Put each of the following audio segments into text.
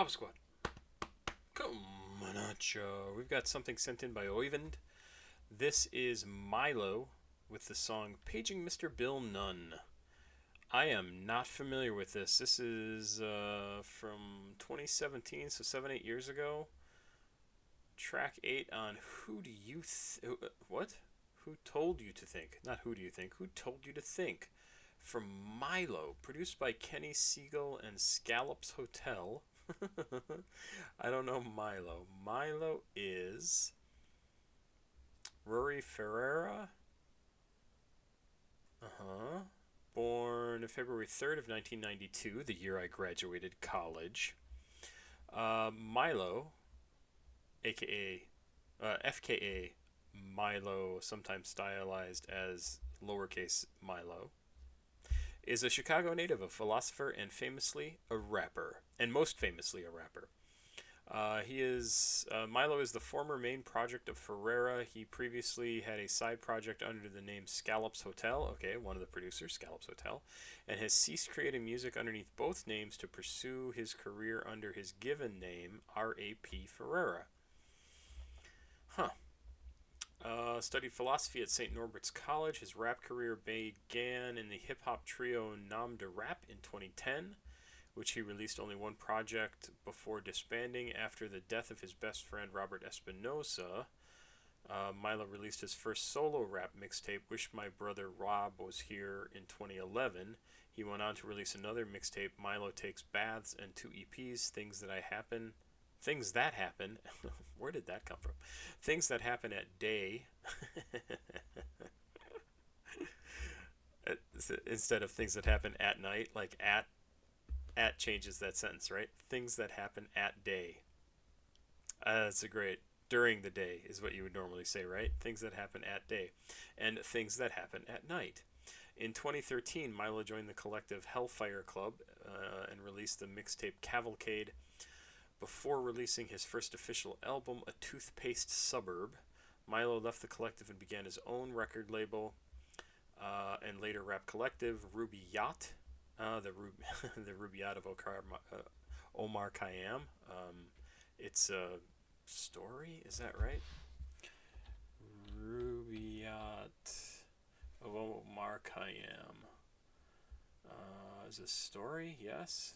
Papa Squad, come on, we've got something sent in by Oyvind. This is Milo with the song Paging Mr. Bill Nunn. I am not familiar with this. This is from 2017, so 7-8 years ago. Track 8 on Who Do You What? Who Told You to Think? Not Who Do You Think? Who Told You to Think? From Milo, produced by Kanny Segal and Scallops Hotel. I don't know Milo. Milo is Rory Ferreira. Born February 3rd of 1992, the year I graduated college. Milo, aka FKA Milo, sometimes stylized as lowercase Milo, is a Chicago native, a philosopher, and famously a rapper. And most famously a rapper. Milo is the former main project of Ferreira. He previously had a side project under the name Scallops Hotel, okay, one of the producers, Scallops Hotel, and has ceased creating music underneath both names to pursue his career under his given name, R.A.P. Ferreira. Studied philosophy at St. Norbert's College. His rap career began in the hip-hop trio Nom de Rap in 2010, which he released only one project before disbanding after the death of his best friend Robert Espinosa. Milo released his first solo rap mixtape, Wish My Brother Rob Was Here, in 2011. He went on to release another mixtape, Milo Takes Baths, and 2 EPs, Things That Happen. Where did that come from? Things That Happen at Day. Instead of Things That Happen at Night, like at changes that sentence, right? Things that happen at day. That's a great. During the day is what you would normally say, right? Things that happen at day. And things that happen at night. In 2013, Milo joined the collective Hellfire Club and released the mixtape Cavalcade before releasing his first official album, A Toothpaste Suburb. Milo left the collective and began his own record label and later rap collective, Ruby Yacht. The Rubaiyat of Omar Khayyam. It's a story, is that right? Rubaiyat of Omar Khayyam. Is a story? Yes.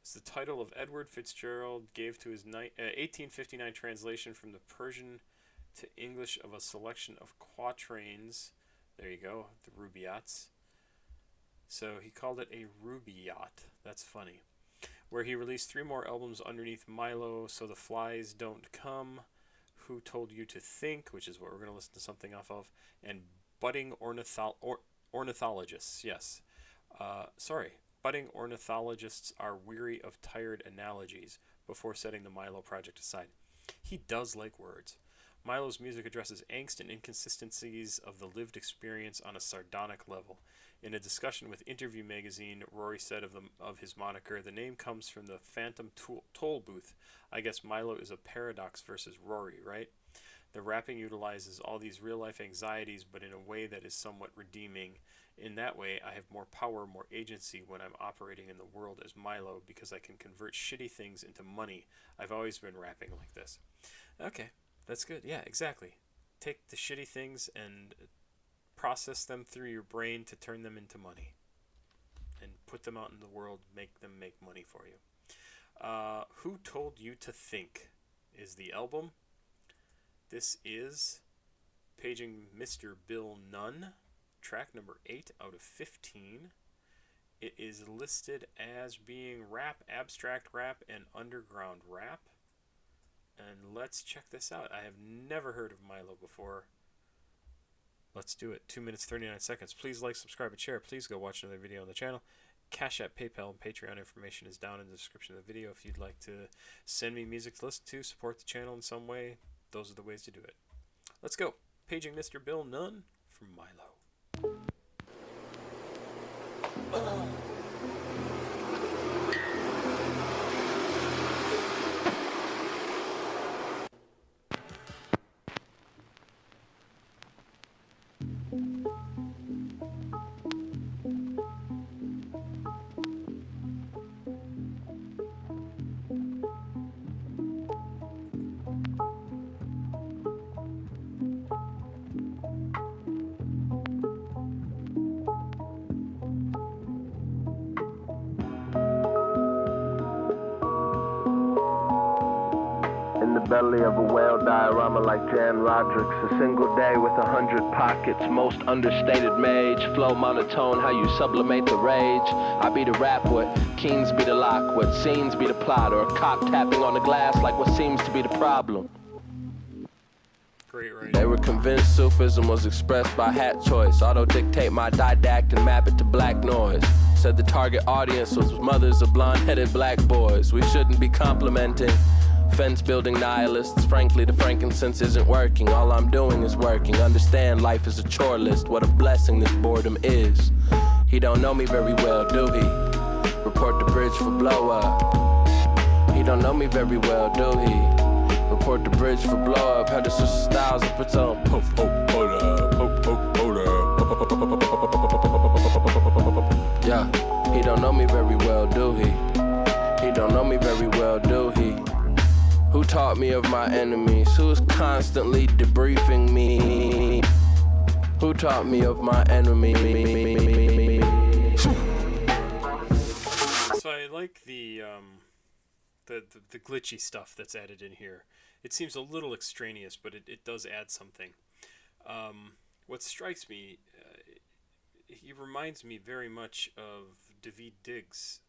It's the title of Edward Fitzgerald gave to his 1859 translation from the Persian to English of a selection of quatrains. There you go, the Rubaiyats. So he called it a Rubaiyat. That's funny. Where he released 3 more albums underneath Milo, So the Flies Don't Come, Who Told You to Think, which is what we're going to listen to something off of, and Budding Ornithologists. Yes. Budding ornithologists are weary of tired analogies before setting the Milo project aside. He does like words. Milo's music addresses angst and inconsistencies of the lived experience on a sardonic level. In a discussion with Interview magazine, Rory said of his moniker, the name comes from the phantom toll booth. I guess Milo is a paradox versus Rory, right? The rapping utilizes all these real-life anxieties, but in a way that is somewhat redeeming. In that way, I have more power, more agency when I'm operating in the world as Milo because I can convert shitty things into money. I've always been rapping like this. Okay, that's good. Yeah, exactly. Take the shitty things and process them through your brain to turn them into money. And put them out in the world, make them make money for you. Who Told You to Think is the album. This is Paging Mr. Bill Nunn, track number 8 out of 15. It is listed as being rap, abstract rap, and underground rap. And let's check this out. I have never heard of Milo before. Let's do it. 2 minutes, 39 seconds. Please like, subscribe, and share. Please go watch another video on the channel. CashApp, PayPal, and Patreon information is down in the description of the video. If you'd like to send me music to listen to, support the channel in some way, those are the ways to do it. Let's go. Paging Mr. Bill Nunn from Milo. belly of a whale diorama like Jan Roderick's. A single day with 100 pockets, most understated mage. Flow monotone, how you sublimate the rage. I be the rap, what Keens be the lock, what scenes be the plot, or a cock tapping on the glass like what seems to be the problem. Great writing. They were convinced Sufism was expressed by hat choice. Auto-dictate my didact and map it to black noise. Said the target audience was mothers of blonde-headed black boys. We shouldn't be complimenting fence-building nihilists. Frankly, the frankincense isn't working. All I'm doing is working. Understand life is a chore list. What a blessing this boredom is. He don't know me very well, do he? Report the bridge for blow up. He don't know me very well, do he? Report the bridge for blow up. Had the sister styles and puts on hold up, hold up. Yeah, he don't know me very well, do he? He don't know me very well, do he? Who taught me of my enemies? Who is constantly debriefing me? Who taught me of my enemy? So I like the glitchy stuff that's added in here. It seems a little extraneous, but it does add something. What strikes me, he reminds me very much of David Diggs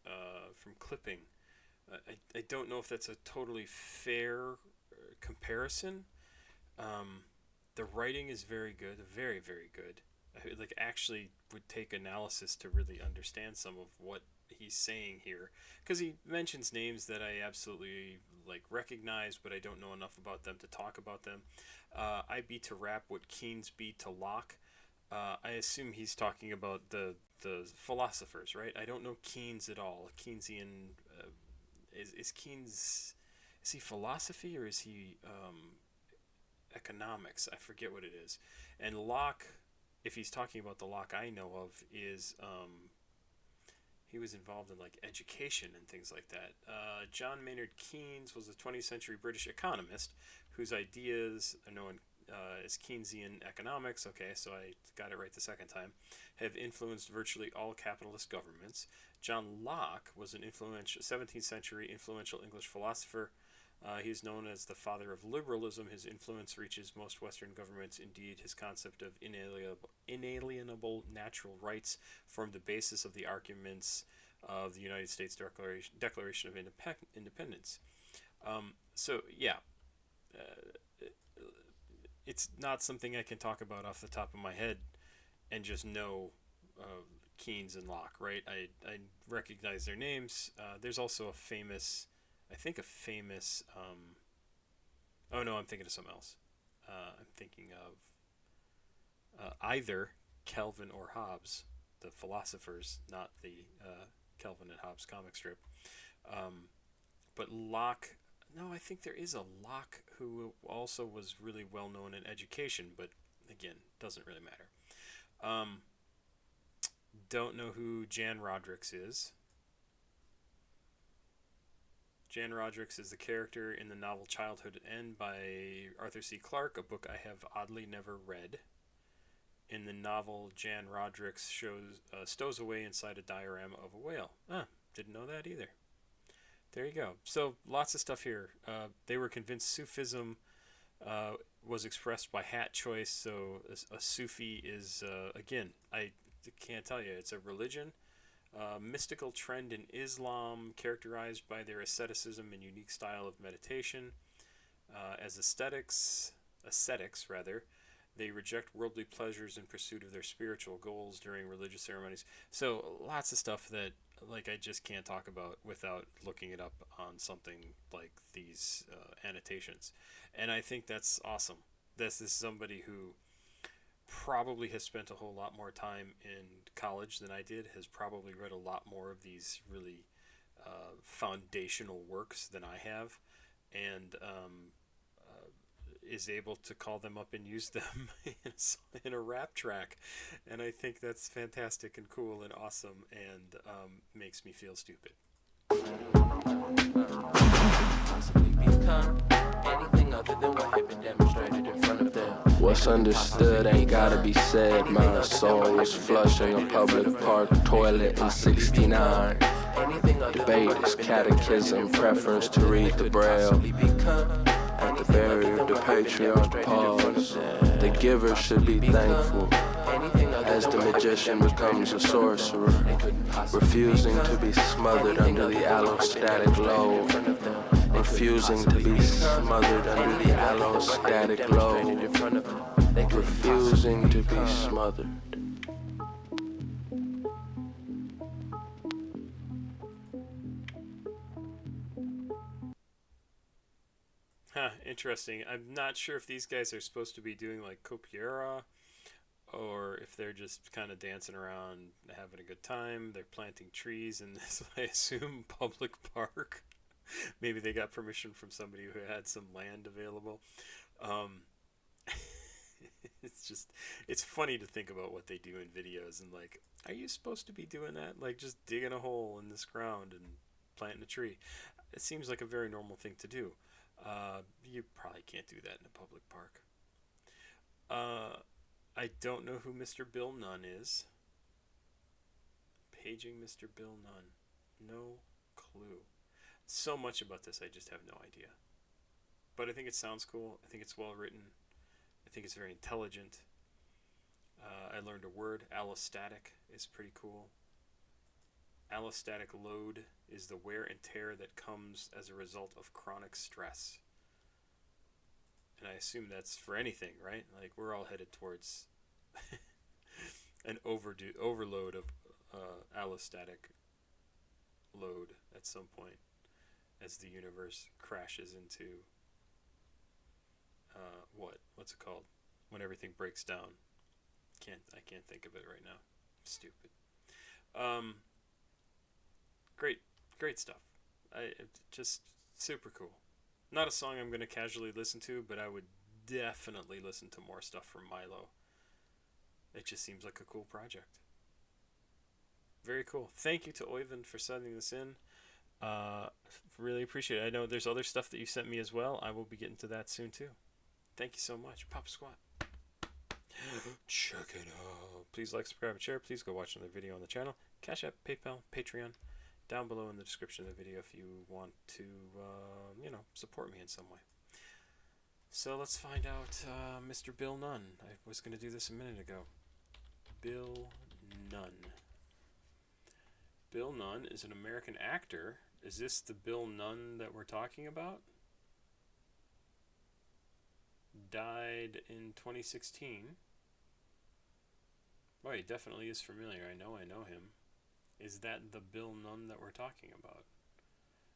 from Clipping. I don't know if that's a totally fair comparison. The writing is very good, very, very good. Like, actually would take analysis to really understand some of what he's saying here, because he mentions names that I absolutely recognize, but I don't know enough about them to talk about them. I be to rap what Keynes be to Locke. I assume he's talking about the philosophers, right? I don't know Keynes at all. Keynesian is Keynes, is he philosophy or is he economics? I forget what it is. And Locke, if he's talking about the Locke I know of, is he was involved in education and things like that. John Maynard Keynes was a 20th century British economist whose ideas are known as Keynesian economics, okay, so I got it right the second time, have influenced virtually all capitalist governments. John Locke was an influential 17th century influential English philosopher. He is known as the father of liberalism. His influence reaches most Western governments. Indeed, his concept of inalienable natural rights formed the basis of the arguments of the United States Declaration of Independence. So, yeah, it's not something I can talk about off the top of my head and just know Keynes and Locke, right? I recognize their names. There's also a famous... oh no, I'm thinking of something else. I'm thinking of either Calvin or Hobbes, the philosophers, not the Calvin and Hobbes comic strip. But Locke, no, I think there is a Locke who also was really well known in education, but again, doesn't really matter. Don't know who Jan Roderick's is. Jan Roderick's is the character in the novel Childhood at End by Arthur C. Clarke, a book I have oddly never read. In the novel, Jan Roderick's stows away inside a diorama of a whale. Didn't know that either. There you go. So, lots of stuff here. They were convinced Sufism was expressed by hat choice, so a Sufi is, again, I can't tell you, it's a religion. Mystical trend in Islam, characterized by their asceticism and unique style of meditation. As ascetics, they reject worldly pleasures in pursuit of their spiritual goals during religious ceremonies. So lots of stuff that I just can't talk about without looking it up on something like these annotations. And I think that's awesome. This is somebody who probably has spent a whole lot more time in college than I did, has probably read a lot more of these really foundational works than I have, and is able to call them up and use them in a rap track. And I think that's fantastic and cool and awesome, and makes me feel stupid. Anything other than what had been demonstrated in front of them. What's understood ain't gotta be said. My soul was flushing a public park toilet in 69. Debate is catechism, preference to read the braille. At the barrier, the patriarch pause. The giver should be thankful. As the magician becomes a sorcerer, refusing to be smothered under the allostatic load. Refusing to be smothered under the allostatic load. Refusing to be smothered. Huh, interesting. I'm not sure if these guys are supposed to be doing like copiera or if they're just kind of dancing around having a good time. They're planting trees in this, I assume, public park. Maybe they got permission from somebody who had some land available. Um, it's funny to think about what they do in videos and like, are you supposed to be doing that? Like just digging a hole in this ground and planting a tree. It seems like a very normal thing to do. You probably can't do that in a public park. I don't know who Mr. Bill Nunn is. Paging Mr. Bill Nunn. No clue. So much about this, I just have no idea. But I think it sounds cool. I think it's well written. I think it's very intelligent. I learned a word. Allostatic is pretty cool. Allostatic load is the wear and tear that comes as a result of chronic stress. And I assume that's for anything, right? Like we're all headed towards an overload of allostatic load at some point as the universe crashes into what's it called when everything breaks down. I can't think of it right now. Stupid. Great stuff. Just super cool. Not a song I'm going to casually listen to, but I would definitely listen to more stuff from Milo. It just seems like a cool project. Very cool. Thank you to Oyvind for sending this in. Really appreciate it. I know there's other stuff that you sent me as well. I will be getting to that soon too. Thank you so much. Papa Squat. Check it out. Please like, subscribe, and share. Please go watch another video on the channel. CashApp, PayPal, Patreon. Down below in the description of the video if you want to, support me in some way. So let's find out Mr. Bill Nunn. I was going to do this a minute ago. Bill Nunn. Bill Nunn is an American actor. Is this the Bill Nunn that we're talking about? Died in 2016. Oh, he definitely is familiar. I know him. Is that the Bill Nunn that we're talking about?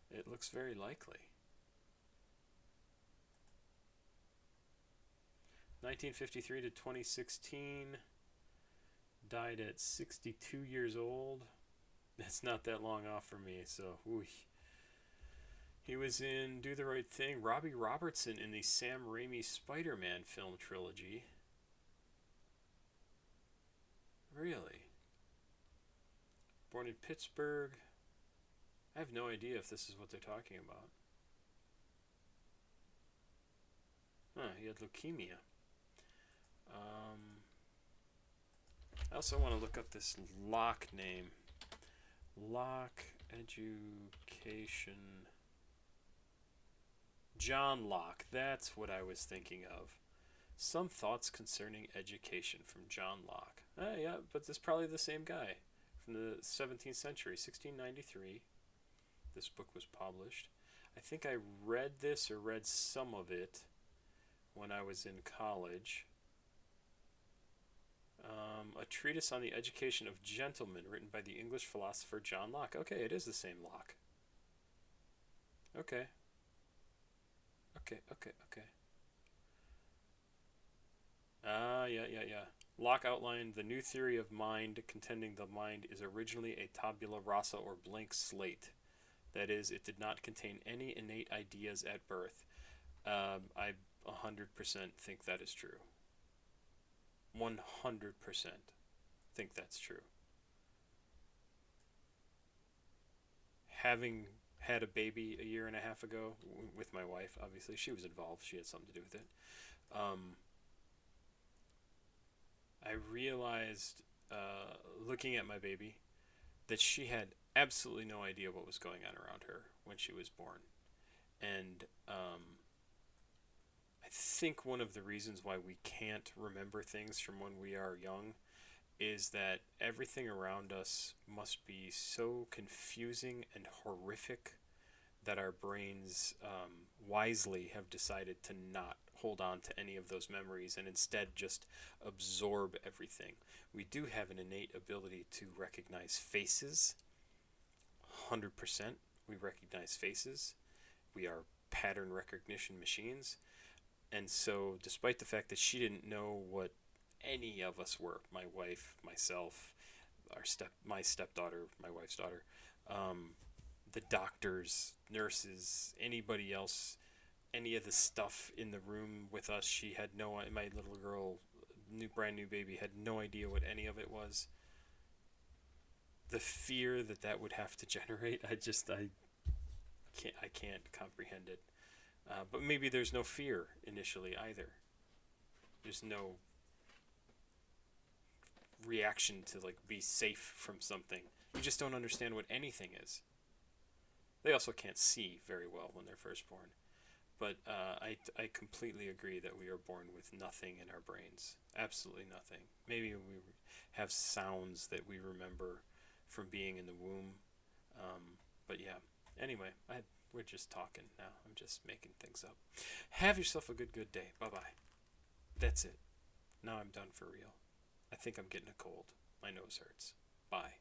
It looks very likely. 1953 to 2016. Died at 62 years old. That's not that long off for me, so ooh. He was in Do the Right Thing. Robbie Robertson in the Sam Raimi Spider-Man film trilogy. Really? Born in Pittsburgh. I have no idea if this is what they're talking about. Huh, he had leukemia. I also want to look up this Locke name. Locke Education. John Locke, that's what I was thinking of. Some thoughts concerning education from John Locke. Yeah, but this is probably the same guy. From the 17th century, 1693. This book was published. I think I read this or read some of it when I was in college. A treatise on the education of gentlemen, written by the English philosopher John Locke. Okay, it is the same Locke. Okay. Yeah. Locke outlined the new theory of mind, contending the mind is originally a tabula rasa or blank slate. That is, it did not contain any innate ideas at birth. I 100% think that is true. 100% think that's true. Having had a baby a year and a half ago with my wife, obviously, she was involved. She had something to do with it. I realized, looking at my baby, that she had absolutely no idea what was going on around her when she was born. And think one of the reasons why we can't remember things from when we are young is that everything around us must be so confusing and horrific that our brains wisely have decided to not hold on to any of those memories and instead just absorb everything. We do have an innate ability to recognize faces. 100% we recognize faces. We are pattern recognition machines. And so, despite the fact that she didn't know what any of us were, my wife, myself, my stepdaughter, my wife's daughter, the doctors, nurses, anybody else, any of the stuff in the room with us, she had my little girl, brand new baby, had no idea what any of it was. The fear that would have to generate, I can't comprehend it. But maybe there's no fear initially either. There's no reaction to like be safe from something. You just don't understand what anything is. They also can't see very well when they're first born. But I completely agree that we are born with nothing in our brains. Absolutely nothing. Maybe we have sounds that we remember from being in the womb. But yeah. Anyway, we're just talking now. I'm just making things up. Have yourself a good day. Bye-bye. That's it. Now I'm done for real. I think I'm getting a cold. My nose hurts. Bye.